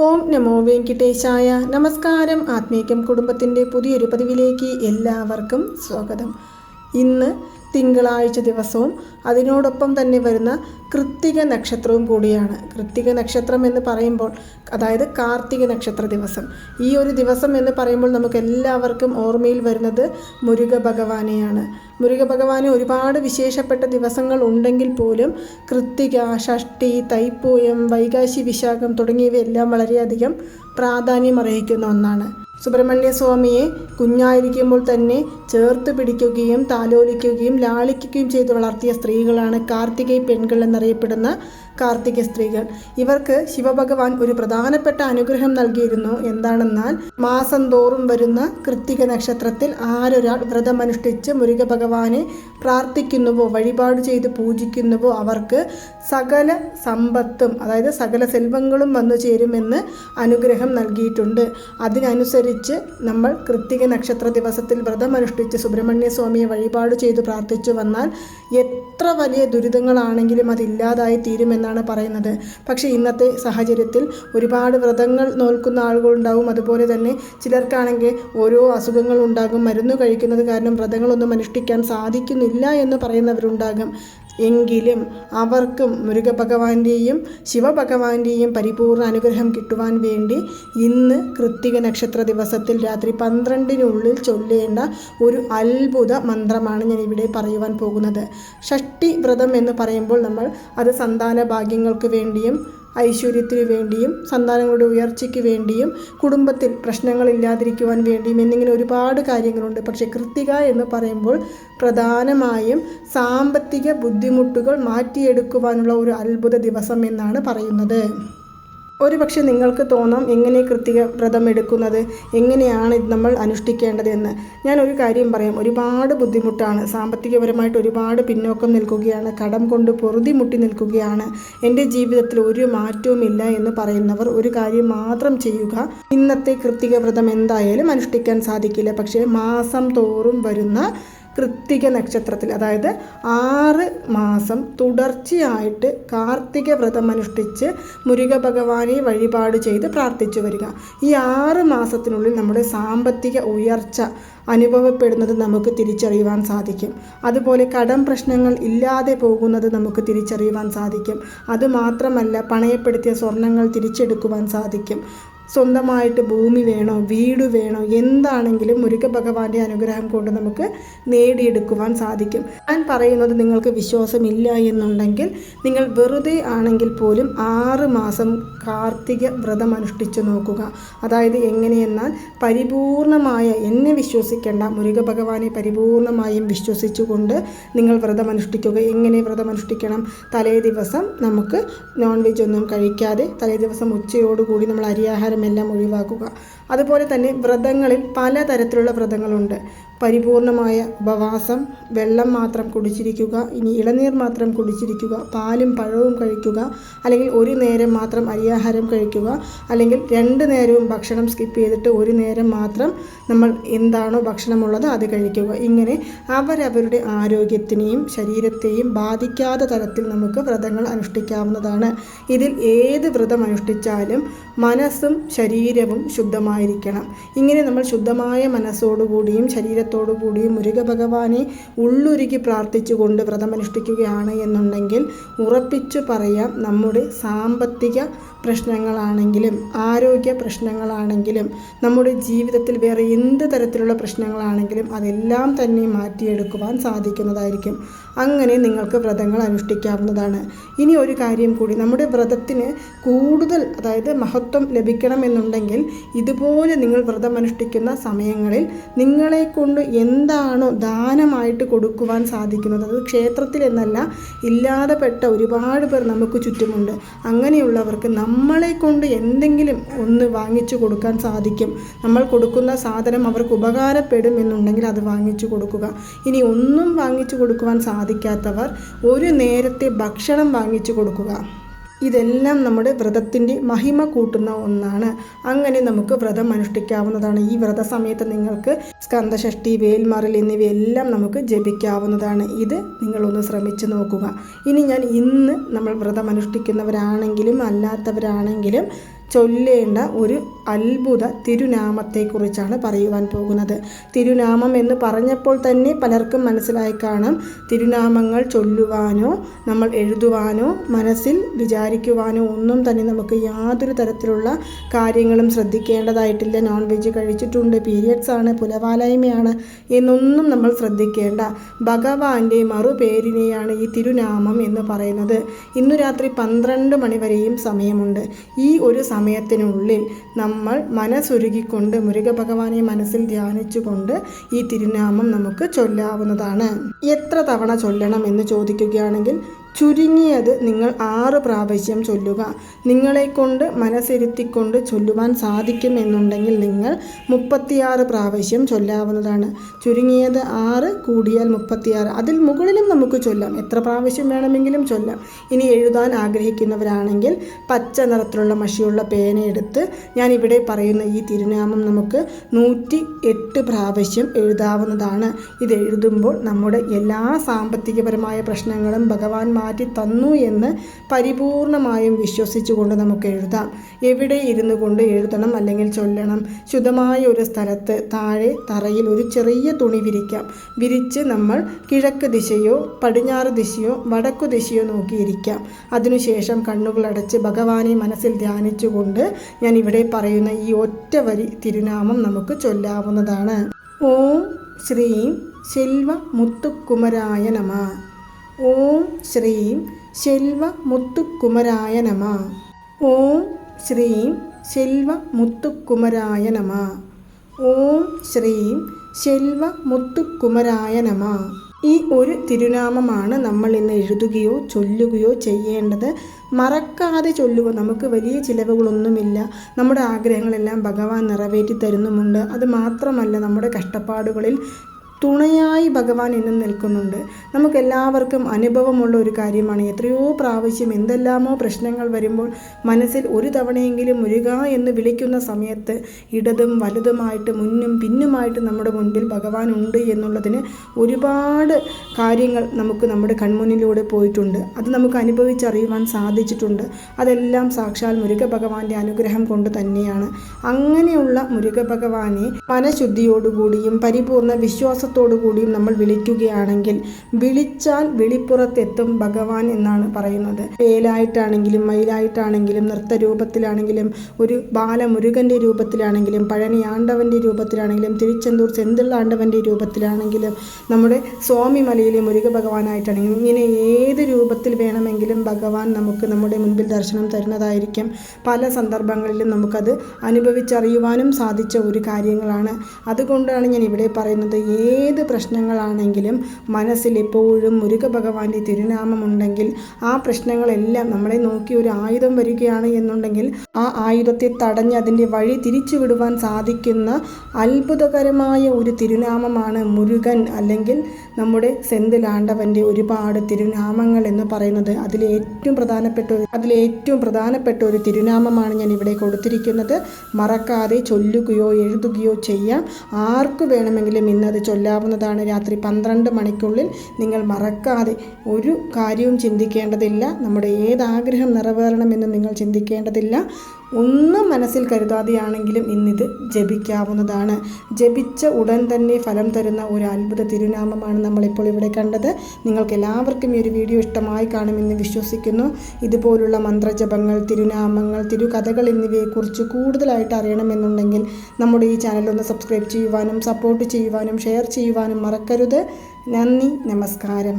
ഓം നമോ വെങ്കിടേശായ. നമസ്കാരം. ആത്മീകം കുടുംബത്തിൻ്റെ പുതിയൊരു പതിവിലേക്ക് എല്ലാവർക്കും സ്വാഗതം. ഇന്ന് തിങ്കളാഴ്ച ദിവസവും അതിനോടൊപ്പം തന്നെ വരുന്ന കൃത്തിക നക്ഷത്രവും കൂടിയാണ്. കൃത്തിക നക്ഷത്രം എന്ന് പറയുമ്പോൾ അതായത് കാർത്തിക നക്ഷത്ര ദിവസം. ഈ ഒരു ദിവസം എന്ന് പറയുമ്പോൾ നമുക്ക് എല്ലാവർക്കും ഓർമ്മയിൽ വരുന്നത് മുരുക ഭഗവാനെയാണ്. മുരുക ഭഗവാന് ഒരുപാട് വിശേഷപ്പെട്ട ദിവസങ്ങൾ ഉണ്ടെങ്കിൽ പോലും കൃത്തിക, ഷഷ്ഠി, തൈപ്പൂയം, വൈകാശി വിശാഖം തുടങ്ങിയവയെല്ലാം വളരെയധികം പ്രാധാന്യം അർഹിക്കുന്ന ഒന്നാണ്. സുബ്രഹ്മണ്യ സ്വാമിയെ കുഞ്ഞായിരിക്കുമ്പോൾ തന്നെ ചേർത്ത് പിടിക്കുകയും താലോലിക്കുകയും ലാളിക്കുകയും ചെയ്ത് വളർത്തിയ സ്ത്രീകളാണ് കാർത്തികൈ പെൺകൾ എന്നറിയപ്പെടുന്ന കാർത്തിക സ്ത്രീകൾ. ഇവർക്ക് ശിവഭഗവാൻ ഒരു പ്രധാനപ്പെട്ട അനുഗ്രഹം നൽകിയിരുന്നു. എന്താണെന്നാൽ മാസം തോറും വരുന്ന കൃത്തിക നക്ഷത്രത്തിൽ ആരൊരാൾ വ്രതമനുഷ്ഠിച്ച് മുരുക ഭഗവാനെ പ്രാർത്ഥിക്കുന്നുവോ, വഴിപാട് ചെയ്ത് പൂജിക്കുന്നുവോ അവർക്ക് സകല സമ്പത്തും അതായത് സകല സെൽവങ്ങളും വന്നു ചേരുമെന്ന് അനുഗ്രഹം നൽകിയിട്ടുണ്ട്. അതിനനുസരിച്ച് നമ്മൾ കൃത്തിക നക്ഷത്ര ദിവസത്തിൽ വ്രതമനുഷ്ഠിച്ച് സുബ്രഹ്മണ്യ സ്വാമിയെ വഴിപാട് ചെയ്ത് പ്രാർത്ഥിച്ചു വന്നാൽ എത്ര വലിയ ദുരിതങ്ങളാണെങ്കിലും അതില്ലാതായി തീരുമെന്നാണ് പറയുന്നത്. പക്ഷേ ഇന്നത്തെ സാഹചര്യത്തിൽ ഒരുപാട് വ്രതങ്ങൾ നോൽക്കുന്ന ആളുകളുണ്ടാവും. അതുപോലെ തന്നെ ചിലർക്കാണെങ്കിൽ ഓരോ അസുഖങ്ങൾ ഉണ്ടാകും. മരുന്ന് കഴിക്കുന്നത് കാരണം വ്രതങ്ങളൊന്നും അനുഷ്ഠിക്കാൻ സാധിക്കുന്നില്ല എന്ന് പറയുന്നവരുണ്ടാകും. എങ്കിലും അവർക്കും മുരുക ഭഗവാന്റെയും ശിവഭഗവാന്റെയും പരിപൂർണ അനുഗ്രഹം കിട്ടുവാൻ വേണ്ടി ഇന്ന് കൃത്തിക നക്ഷത്ര ദിവസത്തിൽ രാത്രി 12-നുള്ളിൽ ചൊല്ലേണ്ട ഒരു അത്ഭുത മന്ത്രമാണ് ഞാൻ ഇവിടെ പറയുവാൻ പോകുന്നത്. ഷഷ്ഠി വ്രതം എന്ന് പറയുമ്പോൾ നമ്മൾ അത് സന്താന ഭാഗ്യങ്ങൾക്ക് വേണ്ടിയും ഐശ്വര്യത്തിന് വേണ്ടിയും സന്താനങ്ങളുടെ ഉയർച്ചയ്ക്ക് വേണ്ടിയും കുടുംബത്തിൽ പ്രശ്നങ്ങളില്ലാതിരിക്കുവാൻ വേണ്ടിയും എന്നിങ്ങനെ ഒരുപാട് കാര്യങ്ങളുണ്ട്. പക്ഷേ കൃത്തിക എന്ന് പറയുമ്പോൾ പ്രധാനമായും സാമ്പത്തിക ബുദ്ധിമുട്ടുകൾ മാറ്റിയെടുക്കുവാനുള്ള ഒരു അത്ഭുത ദിവസം എന്നാണ് പറയുന്നത്. ഒരു പക്ഷേ നിങ്ങൾക്ക് തോന്നാം എങ്ങനെ കൃത്തിക വ്രതം എടുക്കുന്നത്, എങ്ങനെയാണ് ഇത് നമ്മൾ അനുഷ്ഠിക്കേണ്ടതെന്ന്. ഞാനൊരു കാര്യം പറയാം. ഒരുപാട് ബുദ്ധിമുട്ടാണ്, സാമ്പത്തികപരമായിട്ട് ഒരുപാട് പിന്നോക്കം നിൽക്കുകയാണ്, കടം കൊണ്ട് പൊറുതിമുട്ടി നിൽക്കുകയാണ്, എൻ്റെ ജീവിതത്തിൽ ഒരു മാറ്റവുമില്ല എന്ന് പറയുന്നവർ ഒരു കാര്യം മാത്രം ചെയ്യുക. ഇന്നത്തെ കൃത്തിക വ്രതം എന്തായാലും അനുഷ്ഠിക്കാൻ സാധിക്കില്ല. പക്ഷേ മാസം തോറും വരുന്ന കൃത്തിക നക്ഷത്രത്തിൽ അതായത് 6 മാസം തുടർച്ചയായിട്ട് കാർത്തിക വ്രതം അനുഷ്ഠിച്ച് മുരുക ഭഗവാനെ വഴിപാട് ചെയ്ത് പ്രാർത്ഥിച്ചു വരിക. ഈ 6 മാസത്തിനുള്ളിൽ നമ്മുടെ സാമ്പത്തിക ഉയർച്ച അനുഭവപ്പെടുന്നത് നമുക്ക് തിരിച്ചറിയുവാൻ സാധിക്കും. അതുപോലെ കടം പ്രശ്നങ്ങൾ ഇല്ലാതെ പോകുന്നത് നമുക്ക് തിരിച്ചറിയുവാൻ സാധിക്കും. അതുമാത്രമല്ല, പണയപ്പെടുത്തിയ സ്വർണങ്ങൾ തിരിച്ചെടുക്കുവാൻ സാധിക്കും. സ്വന്തമായിട്ട് ഭൂമി വേണോ, വീട് വേണോ, എന്താണെങ്കിലും മുരുക ഭഗവാന്റെ അനുഗ്രഹം കൊണ്ട് നമുക്ക് നേടിയെടുക്കുവാൻ സാധിക്കും. ഞാൻ പറയുന്നത് നിങ്ങൾക്ക് വിശ്വാസമില്ല എന്നുണ്ടെങ്കിൽ നിങ്ങൾ വെറുതെ ആണെങ്കിൽ പോലും 6 മാസം കാർത്തിക വ്രതം അനുഷ്ഠിച്ചു നോക്കുക. അതായത് എങ്ങനെയെന്നാൽ പരിപൂർണമായ എന്നെ വിശ്വസിക്കേണ്ട, മുരുക ഭഗവാനെ പരിപൂർണമായും വിശ്വസിച്ചുകൊണ്ട് നിങ്ങൾ വ്രതം അനുഷ്ഠിക്കുക. എങ്ങനെ വ്രതം അനുഷ്ഠിക്കണം? തലേ ദിവസം നമുക്ക് നോൺ വെജ് ഒന്നും കഴിക്കാതെ തലേ ദിവസം ഉച്ചയോടുകൂടി നമ്മൾ അരിയാഹാരം എല്ലാം ഒഴിവാക്കുക. അതുപോലെ തന്നെ വ്രതങ്ങളിൽ പലതരത്തിലുള്ള വ്രതങ്ങളുണ്ട്. പരിപൂർണമായ ഉപവാസം, വെള്ളം മാത്രം കുടിച്ചിരിക്കുക, ഇനി ഇളനീർ മാത്രം കുടിച്ചിരിക്കുക, പാലും പഴവും കഴിക്കുക, അല്ലെങ്കിൽ ഒരു നേരം മാത്രം അരിയാഹാരം കഴിക്കുക, അല്ലെങ്കിൽ 2 നേരവും ഭക്ഷണം സ്കിപ്പ് ചെയ്തിട്ട് ഒരു നേരം മാത്രം നമ്മൾ എന്താണോ ഭക്ഷണമുള്ളത് അത് കഴിക്കുക. ഇങ്ങനെ അവരവരുടെ ആരോഗ്യത്തിനെയും ശരീരത്തെയും ബാധിക്കാത്ത തരത്തിൽ നമുക്ക് വ്രതങ്ങൾ അനുഷ്ഠിക്കാവുന്നതാണ്. ഇതിൽ ഏത് വ്രതം അനുഷ്ഠിച്ചാലും മനസ്സും ശരീരവും ശുദ്ധമായിരിക്കണം. ഇങ്ങനെ നമ്മൾ ശുദ്ധമായ മനസ്സോടുകൂടിയും ശരീരത്തോടുകൂടിയും മുരുക ഭഗവാനെ ഉള്ളുരുകി പ്രാർത്ഥിച്ചുകൊണ്ട് വ്രതമനുഷ്ഠിക്കുകയാണ് എന്നുണ്ടെങ്കിൽ ഉറപ്പിച്ചു പറയാം, നമ്മുടെ സാമ്പത്തിക പ്രശ്നങ്ങളാണെങ്കിലും ആരോഗ്യ പ്രശ്നങ്ങളാണെങ്കിലും നമ്മുടെ ജീവിതത്തിൽ വേറെ എന്ത് തരത്തിലുള്ള പ്രശ്നങ്ങളാണെങ്കിലും അതെല്ലാം തന്നെ മാറ്റിയെടുക്കുവാൻ സാധിക്കുന്നതായിരിക്കും. അങ്ങനെ നിങ്ങൾക്ക് വ്രതങ്ങൾ അനുഷ്ഠിക്കാവുന്നതാണ്. ഇനി ഒരു കാര്യം കൂടി, നമ്മുടെ വ്രതത്തിന് കൂടുതൽ അതായത് മഹത്വം ലഭിക്കണമെന്നുണ്ടെങ്കിൽ ഇതുപോലെ നിങ്ങൾ വ്രതം അനുഷ്ഠിക്കുന്ന സമയങ്ങളിൽ നിങ്ങളെ കൊണ്ട് എന്താണോ ദാനമായിട്ട് കൊടുക്കുവാൻ സാധിക്കുന്നത്, അത് ക്ഷേത്രത്തിൽ എന്നല്ല, ഇല്ലാതെപ്പെട്ട ഒരുപാട് പേർ നമുക്ക് ചുറ്റുമുണ്ട്. അങ്ങനെയുള്ളവർക്ക് നമ്മളെ കൊണ്ട് എന്തെങ്കിലും ഒന്ന് വാങ്ങിച്ചു കൊടുക്കാൻ സാധിക്കും. നമ്മൾ കൊടുക്കുന്ന സാധനം അവർക്ക് ഉപകാരപ്പെടും എന്നുണ്ടെങ്കിൽ അത് വാങ്ങിച്ചു കൊടുക്കുക. ഇനി ഒന്നും വാങ്ങിച്ചു കൊടുക്കുവാൻ സാധിക്കാത്തവർ ഒരു നേരത്തെ ഭക്ഷണം വാങ്ങിച്ചു കൊടുക്കുക. ഇതെല്ലാം നമ്മുടെ വ്രതത്തിൻ്റെ മഹിമ കൂട്ടുന്ന ഒന്നാണ്. അങ്ങനെ നമുക്ക് വ്രതം അനുഷ്ഠിക്കാവുന്നതാണ്. ഈ വ്രത സമയത്ത് നിങ്ങൾക്ക് സ്കന്ദഷഷ്ഠി, വേൽമാറൽ എന്നിവയെല്ലാം നമുക്ക് ജപിക്കാവുന്നതാണ്. ഇത് നിങ്ങളൊന്ന് ശ്രമിച്ചു നോക്കുക. ഇനി നമ്മൾ വ്രതം അനുഷ്ഠിക്കുന്നവരാണെങ്കിലും അല്ലാത്തവരാണെങ്കിലും ചൊല്ലേണ്ട ഒരു അത്ഭുത തിരുനാമത്തെക്കുറിച്ചാണ് പറയുവാൻ പോകുന്നത്. തിരുനാമം എന്ന് പറഞ്ഞപ്പോൾ തന്നെ പലർക്കും മനസ്സിലായി കാണാം. തിരുനാമങ്ങൾ ചൊല്ലുവാനോ നമ്മൾ എഴുതുവാനോ മനസ്സിൽ വിചാരിക്കുവാനോ ഒന്നും തന്നെ നമുക്ക് യാതൊരു തരത്തിലുള്ള കാര്യങ്ങളും ശ്രദ്ധിക്കേണ്ടതായിട്ടില്ല. നോൺ വെജ് കഴിച്ചിട്ടുണ്ട്, പീരിയഡ്സ് ആണ്, പുലവാലായ്മയാണ് എന്നൊന്നും നമ്മൾ ശ്രദ്ധിക്കേണ്ട. ഭഗവാന്റെ മറുപേരിനെയാണ് ഈ തിരുനാമം എന്ന് പറയുന്നത്. ഇന്നു രാത്രി 12 മണി വരെയും സമയമുണ്ട്. ഈ ഒരു സമയത്തിനുള്ളിൽ നമ്മൾ മനസ്സുരുകിക്കൊണ്ട് മുരുക ഭഗവാനെ മനസ്സിൽ ധ്യാനിച്ചുകൊണ്ട് ഈ തിരുനാമം നമുക്ക് ചൊല്ലാവുന്നതാണ്. എത്ര തവണ ചൊല്ലണം എന്ന് ചോദിക്കുകയാണെങ്കിൽ ചുരുങ്ങിയത് നിങ്ങൾ 6 പ്രാവശ്യം ചൊല്ലുക. നിങ്ങളെക്കൊണ്ട് മനസ്സിരുത്തിക്കൊണ്ട് ചൊല്ലുവാൻ സാധിക്കുമെന്നുണ്ടെങ്കിൽ നിങ്ങൾ 36 പ്രാവശ്യം ചൊല്ലാവുന്നതാണ്. ചുരുങ്ങിയത് 6, കൂടിയാൽ 36, അതിൽ മുകളിലും നമുക്ക് ചൊല്ലാം. എത്ര പ്രാവശ്യം വേണമെങ്കിലും ചൊല്ലാം. ഇനി എഴുതാൻ ആഗ്രഹിക്കുന്നവരാണെങ്കിൽ പച്ച നിറത്തിലുള്ള മഷിയുള്ള പേനയെടുത്ത് ഞാൻ ഇവിടെ പറയുന്ന ഈ തിരുനാമം നമുക്ക് 108 പ്രാവശ്യം എഴുതാവുന്നതാണ്. ഇത് എഴുതുമ്പോൾ നമ്മുടെ എല്ലാ സാമ്പത്തികപരമായ പ്രശ്നങ്ങളും ഭഗവാൻ മാറ്റി തന്നു എന്ന് പരിപൂർണമായും വിശ്വസിച്ചുകൊണ്ട് നമുക്ക് എഴുതാം. എവിടെ ഇരുന്നു കൊണ്ട് എഴുതണം അല്ലെങ്കിൽ ചൊല്ലണം? ശുദ്ധമായ ഒരു സ്ഥലത്ത് താഴെ തറയിൽ ഒരു ചെറിയ തുണി വിരിക്കാം. വിരിച്ച് നമ്മൾ കിഴക്ക് ദിശയോ പടിഞ്ഞാറ് ദിശയോ വടക്കു ദിശയോ നോക്കിയിരിക്കാം. അതിനുശേഷം കണ്ണുകളടച്ച് ഭഗവാനെ മനസ്സിൽ ധ്യാനിച്ചുകൊണ്ട് ഞാൻ ഇവിടെ പറയുന്ന ഈ ഒറ്റ വരി തിരുനാമം നമുക്ക് ചൊല്ലാവുന്നതാണ്. ഓം ശ്രീം ശെൽവ മുത്തുക്കുമരായ നമ. ഓം ശ്രീം ശെൽവ മുത്തുക്കുമരായ നമ. ഓം ശ്രീം ശെൽവ മുത്തുക്കുമരായ നമ. ഓം ശ്രീം ശെൽവ മുത്തുക്കുമരായ നമ. ഈ ഒരു തിരുനാമമാണ് നമ്മൾ ഇന്ന് എഴുതുകയോ ചൊല്ലുകയോ ചെയ്യേണ്ടത്. മറക്കാതെ ചൊല്ലുക. നമുക്ക് വലിയ ചിലവുകളൊന്നുമില്ല. നമ്മുടെ ആഗ്രഹങ്ങളെല്ലാം ഭഗവാൻ നിറവേറ്റി തരുന്നുമുണ്ട്. അത് മാത്രമല്ല, നമ്മുടെ കഷ്ടപ്പാടുകളിൽ തുണയായി ഭഗവാൻ എന്നും നിൽക്കുന്നുണ്ട്. നമുക്കെല്ലാവർക്കും അനുഭവമുള്ള ഒരു കാര്യമാണ്. എത്രയോ പ്രാവശ്യം എന്തെല്ലാമോ പ്രശ്നങ്ങൾ വരുമ്പോൾ മനസ്സിൽ ഒരു തവണയെങ്കിലും മുരുക എന്ന് വിളിക്കുന്ന സമയത്ത് ഇടതും വലതുമായിട്ട് മുന്നും പിന്നുമായിട്ട് നമ്മുടെ മുൻപിൽ ഭഗവാൻ ഉണ്ട് എന്നുള്ളതിന് ഒരുപാട് കാര്യങ്ങൾ നമുക്ക് നമ്മുടെ കൺമുന്നിലൂടെ പോയിട്ടുണ്ട്. അത് നമുക്ക് അനുഭവിച്ചറിയുവാൻ സാധിച്ചിട്ടുണ്ട്. അതെല്ലാം സാക്ഷാൽ മുരുക ഭഗവാന്റെ അനുഗ്രഹം കൊണ്ട് തന്നെയാണ്. അങ്ങനെയുള്ള മുരുക ഭഗവാനെ മനഃശുദ്ധിയോടുകൂടിയും പരിപൂർണ്ണ വിശ്വാസത്തോടുകൂടിയും നമ്മൾ വിളിക്കുകയാണെങ്കിൽ വിളിച്ചാൽ വിളിപ്പുറത്തെത്തും ഭഗവാൻ എന്നാണ് പറയുന്നത്. വേലായിട്ടാണെങ്കിലും മയിലായിട്ടാണെങ്കിലും നൃത്തരൂപത്തിലാണെങ്കിലും ഒരു ബാലമുരുകൻ്റെ രൂപത്തിലാണെങ്കിലും പഴനി ആണ്ടവൻ്റെ രൂപത്തിലാണെങ്കിലും തിരുച്ചെന്തൂർ സെന്തിൾ ആണ്ടവൻ്റെ രൂപത്തിലാണെങ്കിലും നമ്മുടെ സ്വാമിമലയിലെ മുരുക ഭഗവാനായിട്ടാണെങ്കിലും ഇങ്ങനെ ഏത് രൂപത്തിൽ വേണമെങ്കിലും ഭഗവാൻ നമുക്ക് നമ്മുടെ മുൻപിൽ ദർശനം തരുന്നതായിരിക്കും. പല സന്ദർഭങ്ങളിലും നമുക്കത് അനുഭവിച്ചറിയുവാനും സാധിച്ച ഒരു കാര്യങ്ങളാണ്. അതുകൊണ്ടാണ് ഞാൻ ഇവിടെ പറയുന്നത്, ഏത് പ്രശ്നങ്ങളാണെങ്കിലും മനസ്സിൽ എപ്പോഴും മുരുക ഭഗവാന്റെ തിരുനാമമുണ്ടെങ്കിൽ ആ പ്രശ്നങ്ങളെല്ലാം നമ്മളെ നോക്കി ഒരു ആയുധം വരികയാണ് എന്നുണ്ടെങ്കിൽ ആ ആയുധത്തെ തടഞ്ഞ് അതിൻ്റെ വഴി തിരിച്ചു വിടുവാൻ സാധിക്കുന്ന അത്ഭുതകരമായ ഒരു തിരുനാമമാണ് മുരുകൻ അല്ലെങ്കിൽ നമ്മുടെ സെന്തിലാണ്ടവൻ്റെ ഒരുപാട് തിരുനാമങ്ങൾ എന്ന് പറയുന്നത്. അതിലേറ്റവും പ്രധാനപ്പെട്ട ഒരു തിരുനാമമാണ് ഞാൻ ഇവിടെ കൊടുത്തിരിക്കുന്നത്. മറക്കാതെ ചൊല്ലുകയോ എഴുതുകയോ ചെയ്യാം. ആർക്കു വേണമെങ്കിലും ഇന്നത് ചൊല്ലാവുന്നതാണ്. രാത്രി 12 മണിക്കുള്ളിൽ നിങ്ങൾ മറക്കാതെ ഒരു കാര്യവും ചിന്തിക്കേണ്ടതില്ല. നമ്മുടെ ഏതാഗ്രഹം നിറവേറണമെന്ന് നിങ്ങൾ ചിന്തിക്കേണ്ടതില്ല. ഒന്നും മനസ്സിൽ കരുതാതെയാണെങ്കിലും ഇന്നിത് ജപിക്കാവുന്നതാണ്. ജപിച്ച ഉടൻ തന്നെ ഫലം തരുന്ന ഒരു അത്ഭുത തിരുനാമമാണ് നമ്മളിപ്പോൾ ഇവിടെ കണ്ടത്. നിങ്ങൾക്ക് എല്ലാവർക്കും ഈ ഒരു വീഡിയോ ഇഷ്ടമായി കാണുമെന്ന് വിശ്വസിക്കുന്നു. ഇതുപോലുള്ള മന്ത്രജപങ്ങൾ, തിരുനാമങ്ങൾ, തിരുകഥകൾ എന്നിവയെക്കുറിച്ച് കൂടുതലായിട്ട് അറിയണമെന്നുണ്ടെങ്കിൽ നമ്മുടെ ഈ ചാനൽ ഒന്ന് സബ്സ്ക്രൈബ് ചെയ്യുവാനും സപ്പോർട്ട് ചെയ്യുവാനും ഷെയർ ചെയ്യുവാനും മറക്കരുത്. നന്ദി, നമസ്കാരം.